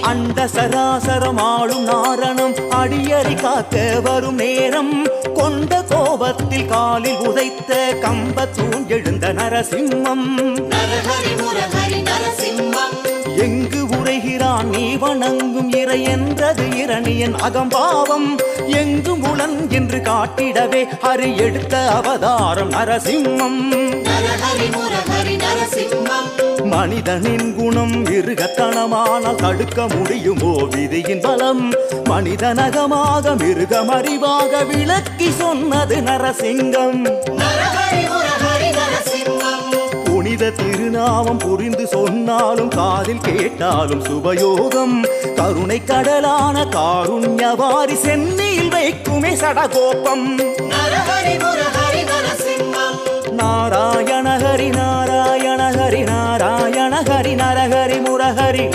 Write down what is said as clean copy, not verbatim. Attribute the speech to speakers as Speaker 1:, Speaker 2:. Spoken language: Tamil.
Speaker 1: அண்ட சராசரம் ஆளும் நாரணம் அடியறி காக்க வரும் நேரம் கொண்ட கோபத்தில் காலில் உதைத்த கம்பத்தூண் எழுந்த நரசிம்மம். எங்கு உரைகிறான் நீ வணங்கும் இறை என்றது இரணியன் அகம்பாவம். எங்கும் உளன் என்று காட்டிடவே ஹரி எடுத்த அவதாரம் நரசிம்மம். மனிதனின் குணம் மிருகத்தனமானால் தடுக்க முடியுமோ விதியின் பலம்? மனிதனகமாக மிருகம் அறிவாக விளக்கி சொன்னது நரசிங்கம். புனித திருநாமம் புரிந்து சொன்னாலும் காதில் கேட்டாலும் சுபயோகம். கருணை கடலான காருண்யவாரி சென்னியில் வைக்குமே சடகோபம். நாராயண ஹரி நாராயண ஹரி நாராயண ஹரி நரஹரி முரஹரி.